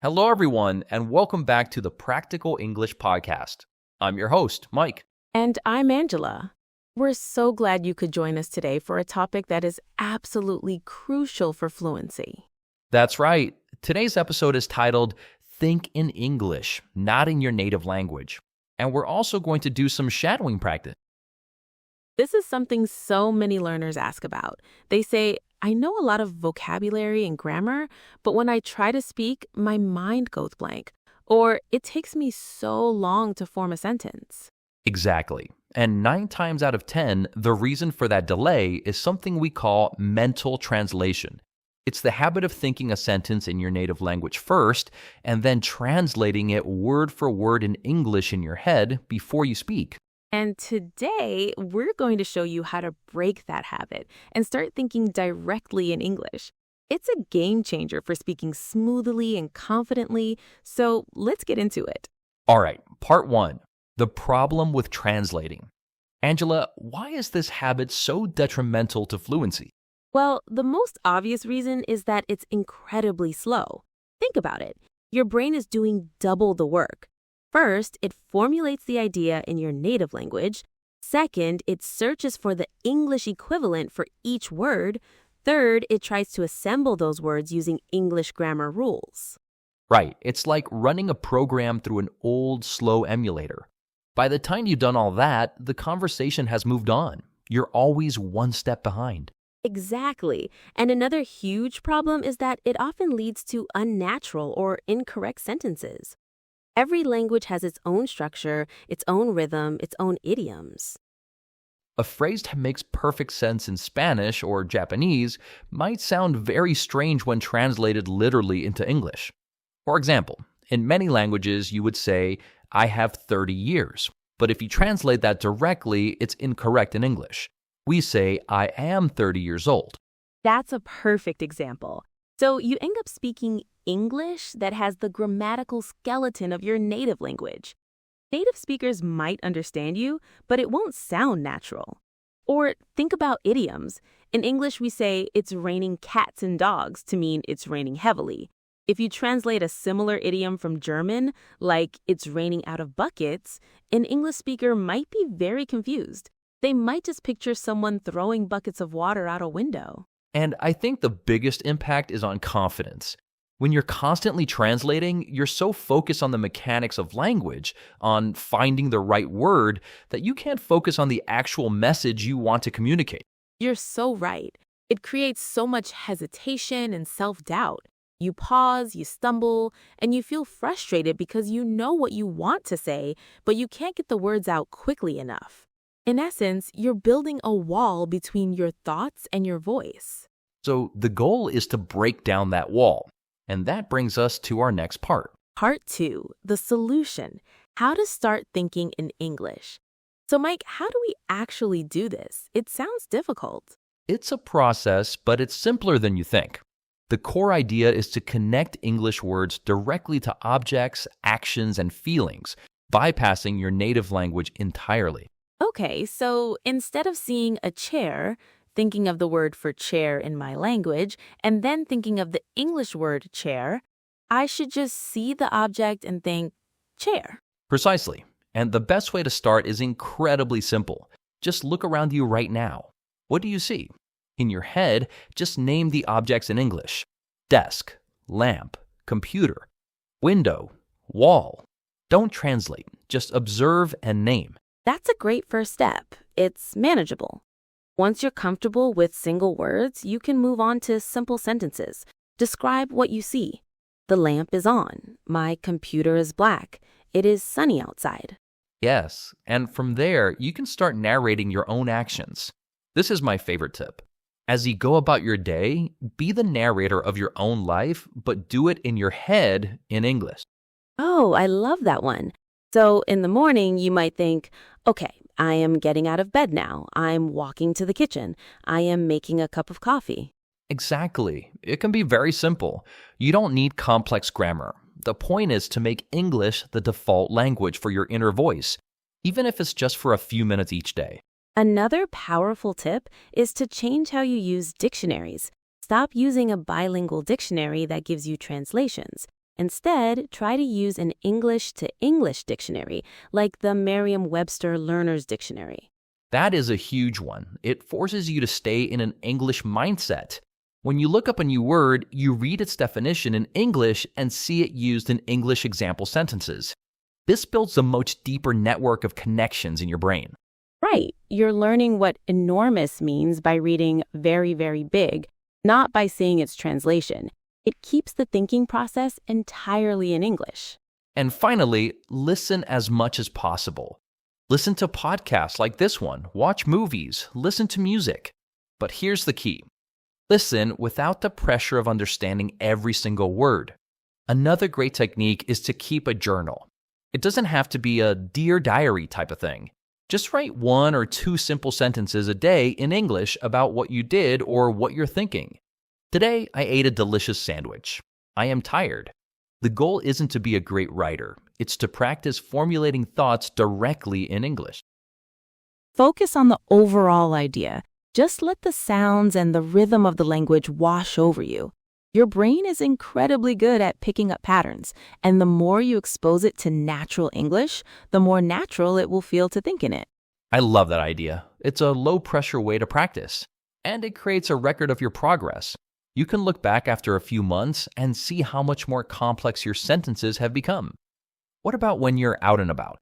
Hello, everyone, and welcome back to the Practical English Podcast. I'm your host, Mike. And I'm Angela. We're so glad you could join us today for a topic that is absolutely crucial for fluency. That's right. Today's episode is titled Think in English, Not in Your Native Language. And we're also going to do some shadowing practice. This is something so many learners ask about. They say, I know a lot of vocabulary and grammar, but when I try to speak, my mind goes blank. Or it takes me so long to form a sentence. Exactly. And 9 times out of 10, the reason for that delay is something we call mental translation. It's the habit of thinking a sentence in your native language first, and then translating it word for word in English in your head before you speak. And today, we're going to show you how to break that habit and start thinking directly in English. It's a game changer for speaking smoothly and confidently, so let's get into it. All right, part 1, the problem with translating. Angela, why is this habit so detrimental to fluency? Well, the most obvious reason is that it's incredibly slow. Think about it. Your brain is doing double the work. First, it formulates the idea in your native language. Second, it searches for the English equivalent for each word. Third, it tries to assemble those words using English grammar rules. Right, it's like running a program through an old, slow emulator. By the time you've done all that, the conversation has moved on. You're always one step behind. Exactly. And another huge problem is that it often leads to unnatural or incorrect sentences. Every language has its own structure, its own rhythm, its own idioms. A phrase that makes perfect sense in Spanish or Japanese might sound very strange when translated literally into English. For example, in many languages you would say, I have 30 years. But if you translate that directly, it's incorrect in English. We say, I am 30 years old. That's a perfect example. So you end up speaking English that has the grammatical skeleton of your native language. Native speakers might understand you, but it won't sound natural. Or think about idioms. In English, we say it's raining cats and dogs to mean it's raining heavily. If you translate a similar idiom from German, like it's raining out of buckets, an English speaker might be very confused. They might just picture someone throwing buckets of water out a window. And I think the biggest impact is on confidence. When you're constantly translating, you're so focused on the mechanics of language, on finding the right word, that you can't focus on the actual message you want to communicate. You're so right. It creates so much hesitation and self-doubt. You pause, you stumble, and you feel frustrated because you know what you want to say, but you can't get the words out quickly enough. In essence, you're building a wall between your thoughts and your voice. So the goal is to break down that wall. And that brings us to our next part. Part 2, the solution, how to start thinking in English. So Mike, how do we actually do this? It sounds difficult. It's a process, but it's simpler than you think. The core idea is to connect English words directly to objects, actions, and feelings, bypassing your native language entirely. Okay, so instead of seeing a chair, thinking of the word for chair in my language, and then thinking of the English word chair, I should just see the object and think, chair. Precisely. And the best way to start is incredibly simple. Just look around you right now. What do you see? In your head, just name the objects in English. Desk, lamp, computer, window, wall. Don't translate. Just observe and name. That's a great first step. It's manageable. Once you're comfortable with single words, you can move on to simple sentences. Describe what you see. The lamp is on. My computer is black. It is sunny outside. Yes, and from there, you can start narrating your own actions. This is my favorite tip. As you go about your day, be the narrator of your own life, but do it in your head in English. Oh, I love that one. So in the morning, you might think, okay, I am getting out of bed now. I'm walking to the kitchen. I am making a cup of coffee. Exactly. It can be very simple. You don't need complex grammar. The point is to make English the default language for your inner voice, even if it's just for a few minutes each day. Another powerful tip is to change how you use dictionaries. Stop using a bilingual dictionary that gives you translations. Instead, try to use an English-to-English dictionary, like the Merriam-Webster Learner's Dictionary. That is a huge one. It forces you to stay in an English mindset. When you look up a new word, you read its definition in English and see it used in English example sentences. This builds a much deeper network of connections in your brain. Right. You're learning what enormous means by reading very, very big, not by seeing its translation. It keeps the thinking process entirely in English. And finally, listen as much as possible. Listen to podcasts like this one, watch movies, listen to music. But here's the key. Listen without the pressure of understanding every single word. Another great technique is to keep a journal. It doesn't have to be a Dear Diary type of thing. Just write 1 or 2 simple sentences a day in English about what you did or what you're thinking. Today, I ate a delicious sandwich. I am tired. The goal isn't to be a great writer. It's to practice formulating thoughts directly in English. Focus on the overall idea. Just let the sounds and the rhythm of the language wash over you. Your brain is incredibly good at picking up patterns, and the more you expose it to natural English, the more natural it will feel to think in it. I love that idea. It's a low-pressure way to practice, and it creates a record of your progress. You can look back after a few months and see how much more complex your sentences have become. What about when you're out and about?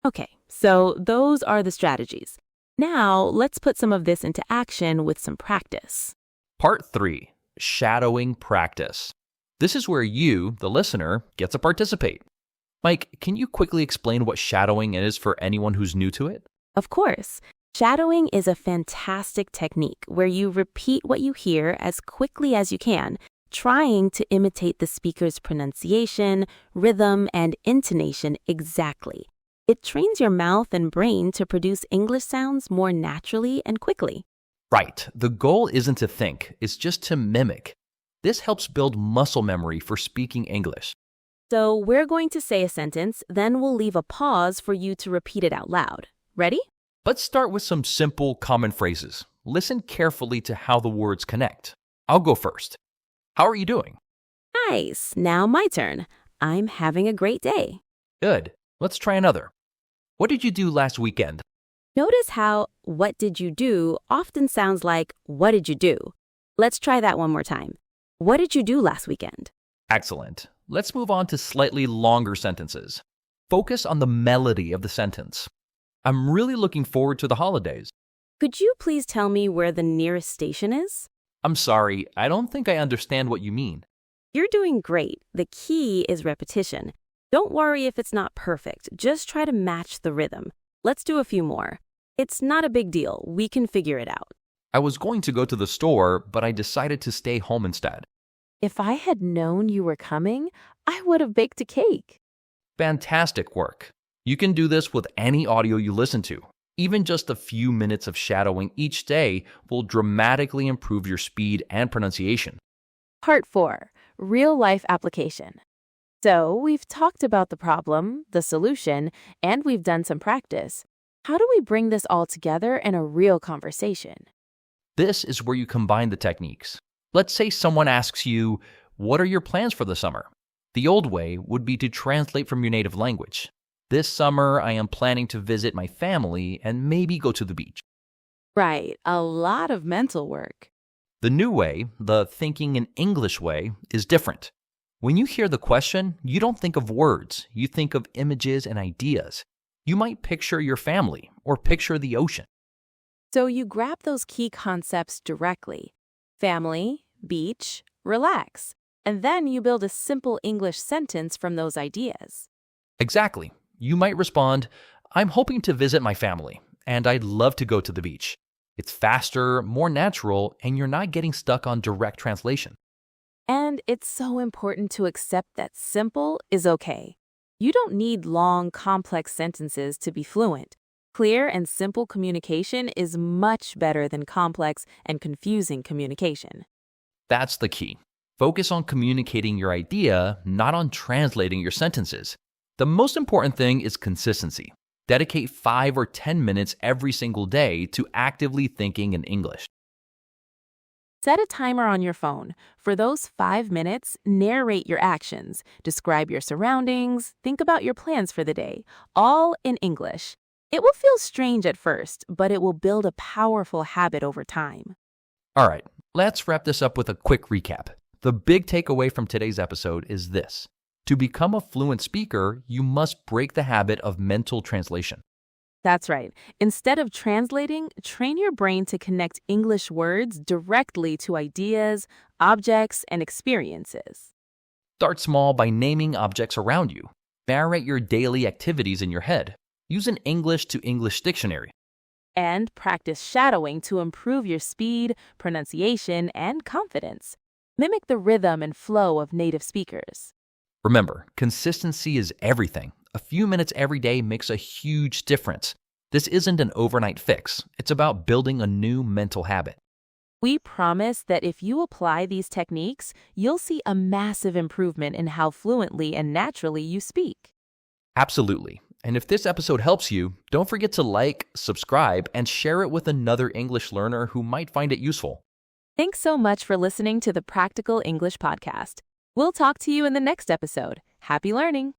Okay, so those are the strategies. Now, let's put some of this into action with some practice. Part 3. Shadowing practice. This is where you, the listener, get to participate. Mike, can you quickly explain what shadowing is for anyone who's new to it? Of course. Shadowing is a fantastic technique where you repeat what you hear as quickly as you can, trying to imitate the speaker's pronunciation, rhythm, and intonation exactly. It trains your mouth and brain to produce English sounds more naturally and quickly. Right. The goal isn't to think, it's just to mimic. This helps build muscle memory for speaking English. So we're going to say a sentence, then we'll leave a pause for you to repeat it out loud. Ready? Let's start with some simple, common phrases. Listen carefully to how the words connect. I'll go first. How are you doing? Nice. Now my turn. I'm having a great day. Good. Let's try another. What did you do last weekend? Notice how "what did you do" often sounds like "what did you do?" Let's try that one more time. What did you do last weekend? Excellent. Let's move on to slightly longer sentences. Focus on the melody of the sentence. I'm really looking forward to the holidays. Could you please tell me where the nearest station is? I'm sorry, I don't think I understand what you mean. You're doing great. The key is repetition. Don't worry if it's not perfect. Just try to match the rhythm. Let's do a few more. It's not a big deal. We can figure it out. I was going to go to the store, but I decided to stay home instead. If I had known you were coming, I would have baked a cake. Fantastic work. You can do this with any audio you listen to. Even just a few minutes of shadowing each day will dramatically improve your speed and pronunciation. Part 4. Real-life application. So, we've talked about the problem, the solution, and we've done some practice. How do we bring this all together in a real conversation? This is where you combine the techniques. Let's say someone asks you, "What are your plans for the summer?" The old way would be to translate from your native language. This summer, I am planning to visit my family and maybe go to the beach. Right, a lot of mental work. The new way, the thinking in English way, is different. When you hear the question, you don't think of words, you think of images and ideas. You might picture your family or picture the ocean. So you grab those key concepts directly. Family, beach, relax. And then you build a simple English sentence from those ideas. Exactly. You might respond, "I'm hoping to visit my family, and I'd love to go to the beach." It's faster, more natural, and you're not getting stuck on direct translation. And it's so important to accept that simple is okay. You don't need long, complex sentences to be fluent. Clear and simple communication is much better than complex and confusing communication. That's the key. Focus on communicating your idea, not on translating your sentences. The most important thing is consistency. Dedicate 5 or 10 minutes every single day to actively thinking in English. Set a timer on your phone. For those 5 minutes, narrate your actions, describe your surroundings, think about your plans for the day, all in English. It will feel strange at first, but it will build a powerful habit over time. All right, let's wrap this up with a quick recap. The big takeaway from today's episode is this. To become a fluent speaker, you must break the habit of mental translation. That's right. Instead of translating, train your brain to connect English words directly to ideas, objects, and experiences. Start small by naming objects around you. Narrate your daily activities in your head. Use an English to English dictionary. And practice shadowing to improve your speed, pronunciation, and confidence. Mimic the rhythm and flow of native speakers. Remember, consistency is everything. A few minutes every day makes a huge difference. This isn't an overnight fix. It's about building a new mental habit. We promise that if you apply these techniques, you'll see a massive improvement in how fluently and naturally you speak. Absolutely. And if this episode helps you, don't forget to like, subscribe, and share it with another English learner who might find it useful. Thanks so much for listening to the Practical English Podcast. We'll talk to you in the next episode. Happy learning!